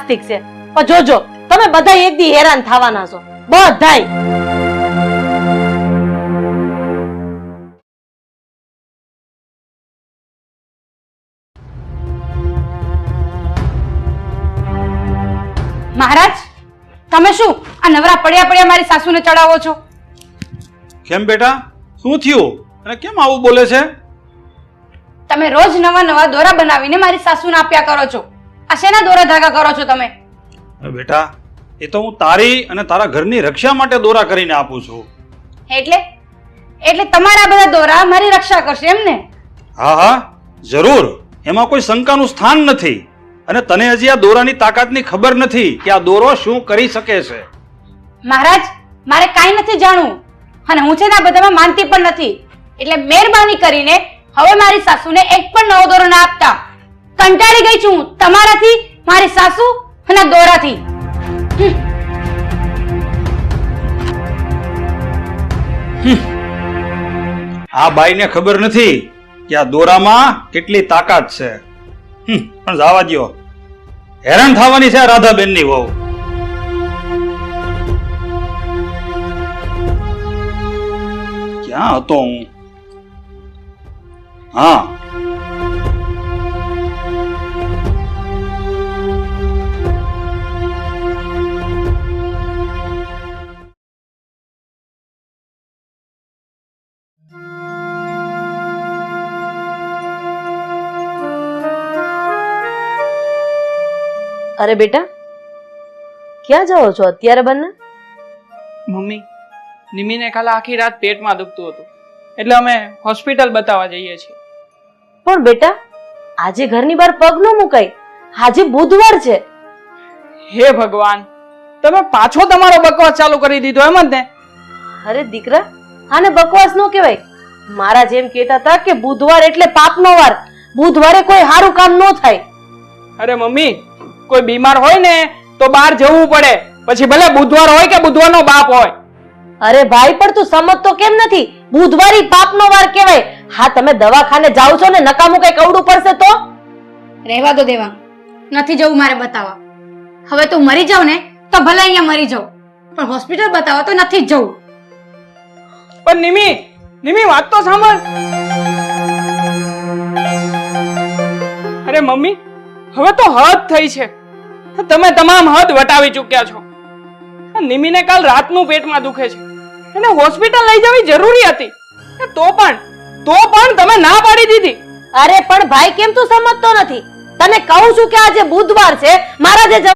નાસ્તિક છે. પણ જોજો તમે બધા એક દી હેરાન થવાના છો બધાય. મહારાજ, તમે શું આ નવરા પડ્યા પડ્યા મારી સાસુને ચડાવો છો? કેમ બેટા, શું થયું અને કેમ આવું બોલે છે? તમે રોજ નવા નવા દોરા બનાવીને મારી સાસુને આપ્યા કરો છો. આ શેના દોરા ધાગા કરો છો તમે? બેટા, એ તો હું તારી અને તારા ઘરની રક્ષા માટે દોરા કરીને આપું છું. એટલે તમારા બધા દોરા મારી રક્ષા કરશે એમ ને? હા હા, જરૂર. એમાં કોઈ શંકાનું સ્થાન નથી. અને તને હજી આ દોરાની તાકાતની ખબર નથી કે આ દોરો શું કરી શકે છે. મહારાજ, મારે કાંઈ નથી જાણવું અને હું છે ને આ બધામાં માનતી પણ નથી. એટલે મહેરબાની કરીને હવે મારી સાસુને એક પણ નવો દોરો ના આપતા. કંટાળી ગઈ છું તમારાથી, મારી સાસુ અને દોરાથી. આ બાઈને ખબર નથી કે આ દોરામાં કેટલી તાકાત છે. પણ જવા દ્યો, હેરાન થવાની છે રાધાબેનની વહુ. ક્યાં હતો હું? હા, અરે બેટા, ક્યાં જાઓ છો અત્યારે બંને? મમ્મી, નિમીને કાલે આખી રાત પેટમાં દુખતું હતું એટલે અમે હોસ્પિટલ બતાવવા જઈએ છીએ. પણ બેટા, આજે ઘરની બહાર પગ ન મુકાય. આજે બુધવાર છે. હે ભગવાન, તમે પાછો તમારો બકવાસ ચાલુ કરી દીધો એમ જ ને? અરે દીકરા, આને બકવાસ નો કહેવાય. મારા જેમ કહેતા હતા કે બુધવાર એટલે પાપનો વાર. બુધવારે કોઈ સારું કામ ન થાય. અરે મમ્મી, કોઈ બીમાર હોય ને તો બહાર જવું પડે, પછી ભલે બુધવાર હોય કે બુધવારનો બાપ હોય. અરે ભાઈ, પણ તું સમજતો કેમ નથી? બુધવારી પાપનો વાર કહેવાય. હા, તમે દવાખાને જાવ છો ને નકામું કઈ કવડું પડશે તો? રહેવા દો દેવા, નથી જવું મારે બતાવવા. હવે તું મરી જાવ ને તો ભલે અહીંયા મરી જાવ, પણ હોસ્પિટલ બતાવવા તો નથી જ જવું. પણ નિમી વાત તો સાંભળ. અરે મમ્મી, હવે તો હદ થઈ છે. તમે તમામ હદ વટાવી ચૂક્યા છો. નિમીને કાલ રાતનું પેટમાં દુખે છે, એને હોસ્પિટલ લઈ જવી જરૂરી હતી, તો પણ તમે ના પાડી દીધી. અરે પણ ભાઈ, કેમ તું સમજતો નથી? તને કહું છું કે આજે બુધવાર છે. મારા જે